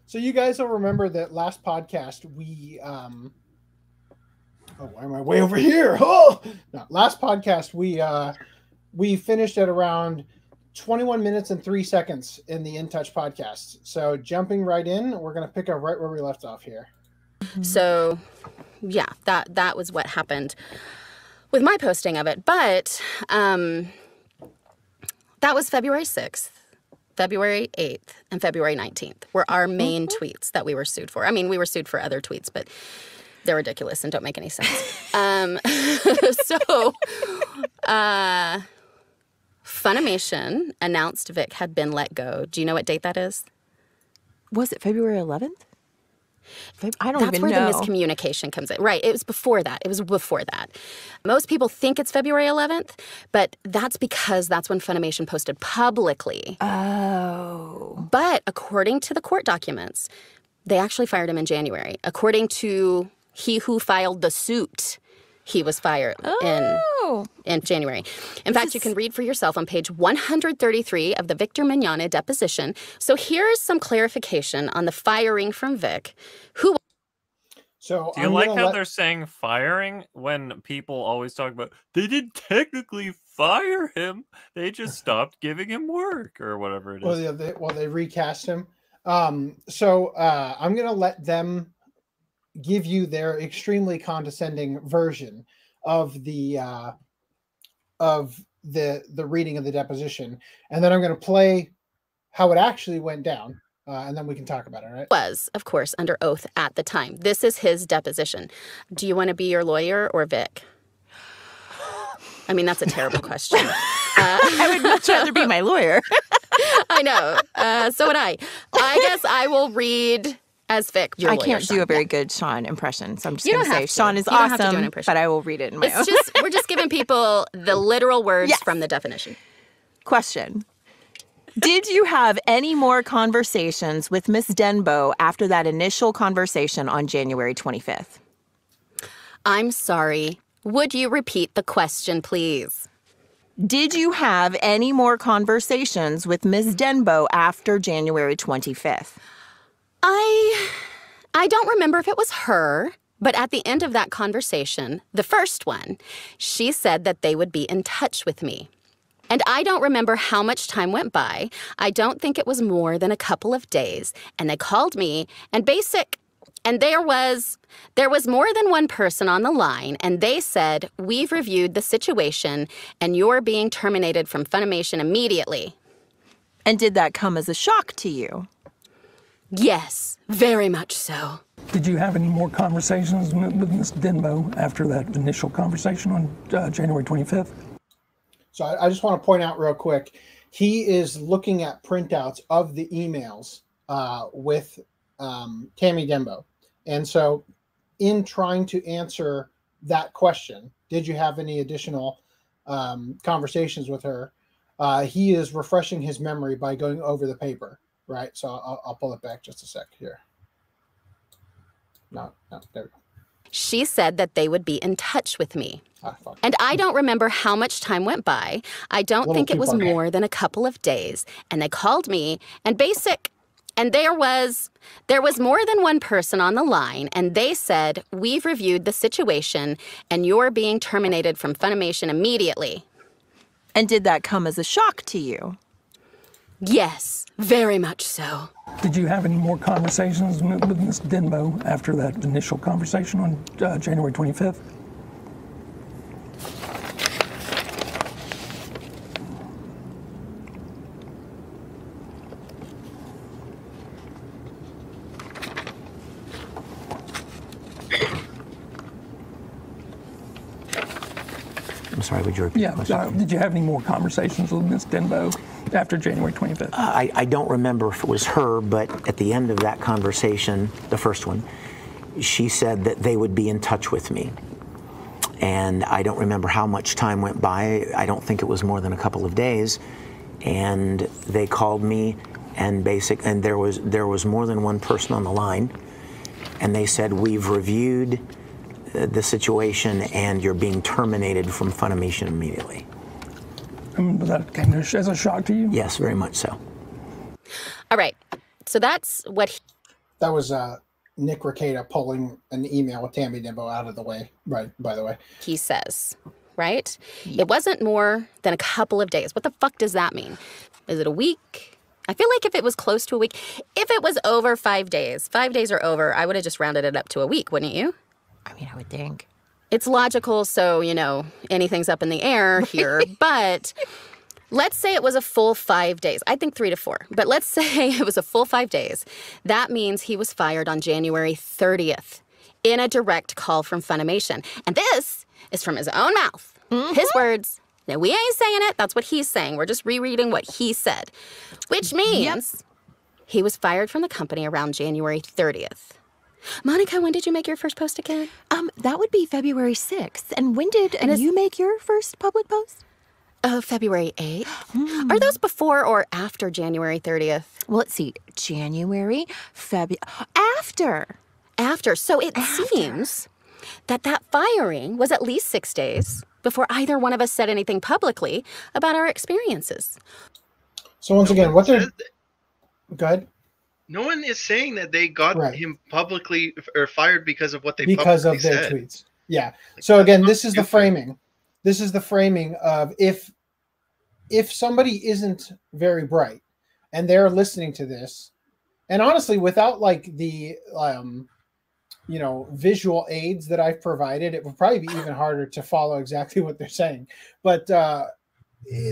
So you guys will remember that last podcast we oh, why am I way over here? Oh, no, last podcast we finished at around 21 minutes and 3 seconds in the In Touch podcast. So jumping right in, we're gonna pick up right where we left off here. So yeah, that was what happened with my posting of it. But that was February 6th. February 8th and February 19th were our main tweets that we were sued for. I mean, we were sued for other tweets, but they're ridiculous and don't make any sense. Funimation announced Vic had been let go. Do you know what date that is? Was it February 11th? I don't That's even where know. the miscommunication comes in. Right, it was before that. It was before that. Most people think it's February 11th, but that's because that's when Funimation posted publicly. Oh. But according to the court documents, they actually fired him in January. According to he who filed the suit, he was fired in January. In fact, you can read for yourself on page 133 of the Vic Mignogna deposition. So here's some clarification on the firing from Vic. Do you like how they're saying firing when people always talk about they didn't technically fire him, they just stopped giving him work or whatever it is. Well, they recast him. I'm gonna let them give you their extremely condescending version of the reading of the deposition, and then I'm going to play how it actually went down, and then we can talk about it. Right? Was, of course, under oath at the time. This is his deposition. Do you want to be your lawyer or Vic? I mean, that's a terrible question. I would much rather be my lawyer. I know. So would I. I guess I will read as Vic, your lawyer, I can't Sean. do a very good Sean impression, so I'm just You going to don't say have to. Sean is You don't have to do an awesome, impression. but I will read it in my own. We're just giving people the literal words Yes. from the definition. Question. Did you have any more conversations with Miss Denbo after that initial conversation on January 25th? I'm sorry. Would you repeat the question, please? Did you have any more conversations with Ms. Denbo after January 25th? I don't remember if it was her, but at the end of that conversation, the first one, she said that they would be in touch with me. And I don't remember how much time went by. I don't think it was more than a couple of days. And they called me and there was more than one person on the line, and they said, "We've reviewed the situation, and you're being terminated from Funimation immediately." And did that come as a shock to you? Yes, very much so. Did you have any more conversations with Ms. Denbo after that initial conversation on January 25th? So I just want to point out real quick, he is looking at printouts of the emails with Tammy Denbo. And so in trying to answer that question, did you have any additional conversations with her? He is refreshing his memory by going over the paper, right? So I'll pull it back just a sec here. No, there we go. She said that they would be in touch with me. And I don't remember how much time went by. I don't think it was more than a couple of days. And they called me and there was more than one person on the line, and they said, "We've reviewed the situation, and you're being terminated from Funimation immediately." And did that come as a shock to you? Yes, very much so. Did you have any more conversations with Ms. Denbo after that initial conversation on January 25th? I'm sorry, would you repeat the question? Did you have any more conversations with Ms. Denbo after January 25th? I don't remember if it was her, but at the end of that conversation, the first one, she said that they would be in touch with me. And I don't remember how much time went by. I don't think it was more than a couple of days. And they called me, and there was more than one person on the line. And they said, "We've reviewed the situation, and you're being terminated from Funimation immediately." That came as a shock to you? Yes, very much so. All right. So that's what That was Nick Rekieta pulling an email with Tammy Dembo out of the way, right, by the way. He says, right? It wasn't more than a couple of days. What the fuck does that mean? Is it a week? I feel like if it was close to a week, if it was over 5 days or over, I would have just rounded it up to a week, wouldn't you? I mean, I would think. It's logical, so, anything's up in the air here, but let's say it was a full 5 days. I think 3 to 4, but let's say it was a full 5 days. That means he was fired on January 30th in a direct call from Funimation. And this is from his own mouth. His words. Now, we ain't saying it. That's what he's saying. We're just rereading what he said, which means he was fired from the company around January 30th. Monica, when did you make your first post again? That would be February 6th. And when did you make your first public post? February 8th. Are those before or after January 30th? Well, let's see. January, February, after. After. So it seems that firing was at least 6 days before either one of us said anything publicly about our experiences. So once again, what they're... Go ahead. No one is saying that they got him publicly or fired because of what they because publicly of their said. tweets. Yeah. So again, this is the framing. This is the framing of if somebody isn't very bright and they're listening to this, and honestly, without like the visual aids that I've provided, it would probably be even harder to follow exactly what they're saying. But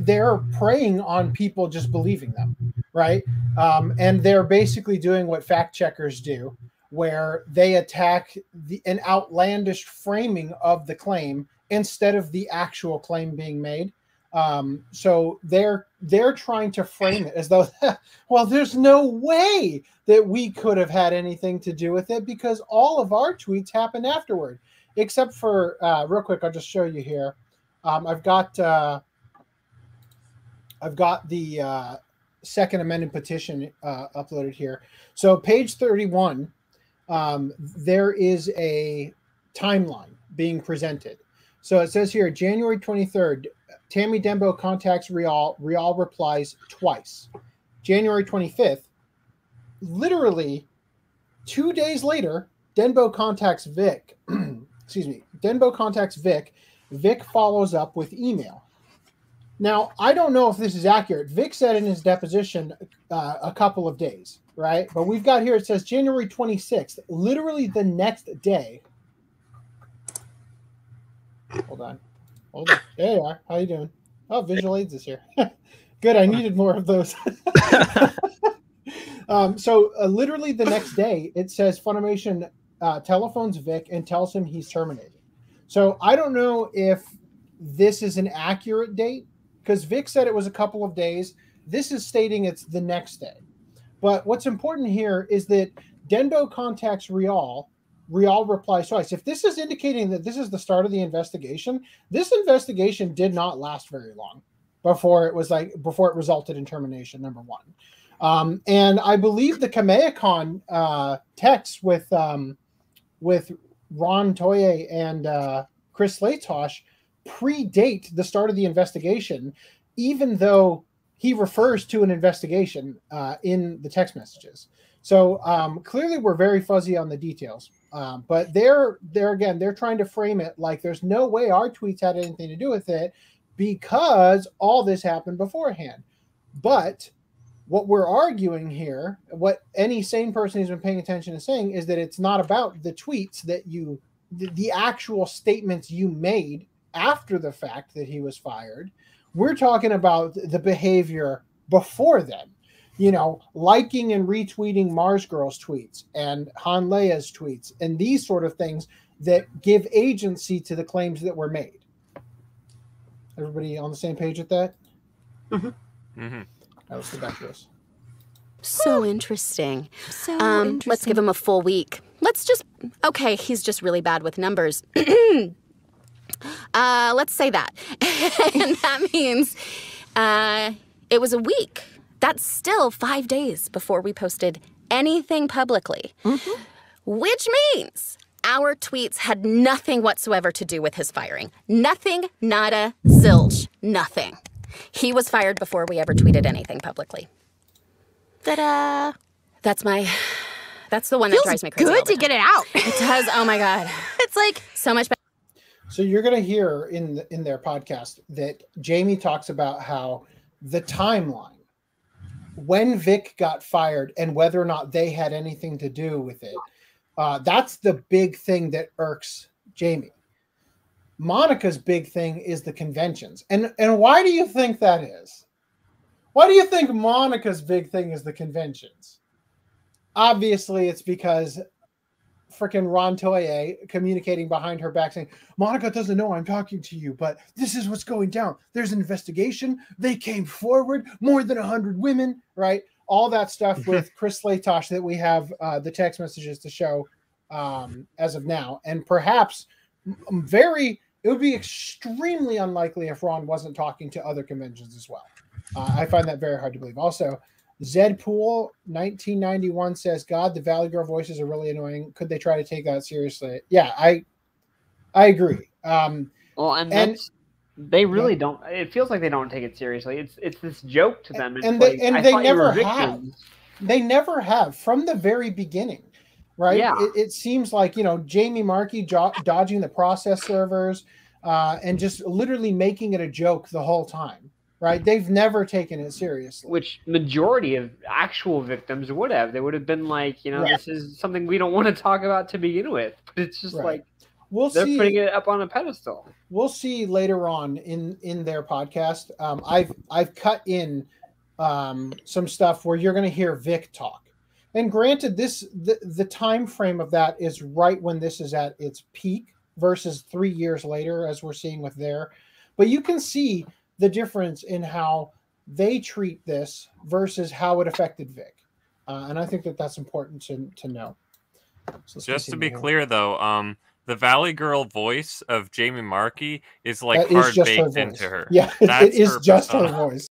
they're preying on people just believing them, right? And they're basically doing what fact checkers do, where they attack an outlandish framing of the claim instead of the actual claim being made. So they're trying to frame it as though, well, there's no way that we could have had anything to do with it because all of our tweets happened afterward, except for real quick. I'll just show you here. I've got the Second Amendment petition uploaded here. So page 31, there is a timeline being presented. So it says here, January 23rd, Tammy Dembo contacts Rial. Rial replies twice. January 25th, literally 2 days later, Dembo contacts Vic. Excuse me. Dembo contacts Vic. Vic follows up with email. Now, I don't know if this is accurate. Vic said in his deposition a couple of days, right? But we've got here, it says January 26th, literally the next day. Hold on. There you are. How you doing? Oh, visual aids is here. Good. I needed more of those. So literally the next day, it says Funimation telephones Vic and tells him he's terminated. So I don't know if this is an accurate date because Vic said it was a couple of days. This is stating it's the next day. But what's important here is that Dembo contacts Rial. Rial replies twice. If this is indicating that this is the start of the investigation, this investigation did not last very long before it resulted in termination, number one. And I believe the Kamehacon texts with Ron Toye and Chris Laitosh predate the start of the investigation, even though he refers to an investigation in the text messages. So clearly we're very fuzzy on the details. But they're trying to frame it like there's no way our tweets had anything to do with it because all this happened beforehand. But what we're arguing here, what any sane person who's been paying attention is saying, is that it's not about the tweets that the actual statements you made after the fact that he was fired. We're talking about the behavior before then. Liking and retweeting Mars Girl's tweets and Han Leia's tweets and these sort of things that give agency to the claims that were made. Everybody on the same page with that? Mm-hmm. Mm-hmm. That was the back to us. So interesting. Let's give him a full week. Okay, he's just really bad with numbers. Let's say that. And that means it was a week. That's still 5 days before we posted anything publicly, which means our tweets had nothing whatsoever to do with his firing. Nothing, nada, zilch, nothing. He was fired before we ever tweeted anything publicly. Ta-da! That's my That's the one that drives me crazy. Good to get it out. It does. Oh my God. It's like so much better. So you're going to hear in their podcast that Jamie talks about how the timeline, when Vic got fired and whether or not they had anything to do with it, that's the big thing that irks Jamie. Monica's big thing is the conventions. And why do you think that is? Why do you think Monica's big thing is the conventions? Obviously, it's because freaking Ron Toye communicating behind her back saying, Monica doesn't know I'm talking to you, but this is what's going down. There's an investigation. They came forward, more than 100 women, right? All that stuff with Chris Latosh that we have the text messages to show as of now. And perhaps it would be extremely unlikely if Ron wasn't talking to other conventions as well. I find that very hard to believe. Also, Zed Pool 1991 says, God, the Valley Girl voices are really annoying. Could they try to take that seriously? Yeah, I agree. Well, and they really don't. It feels like they don't take it seriously. It's this joke to them. And they never have. They never have from the very beginning, right? Yeah. It seems like, Jamie Markey dodging the process servers and just literally making it a joke the whole time. Right, they've never taken it seriously. Which majority of actual victims would have. They would have been like, this is something we don't want to talk about to begin with. But it's just like they're putting it up on a pedestal. We'll see later on in their podcast. I've cut in some stuff where you're going to hear Vic talk. And granted, the time frame of that is right when this is at its peak versus 3 years later, as we're seeing with there. But you can see the difference in how they treat this versus how it affected Vic. And I think that's important to know. So just to be clear, though, the Valley Girl voice of Jamie Markey is like hard baked into her. Yeah, it is just her voice.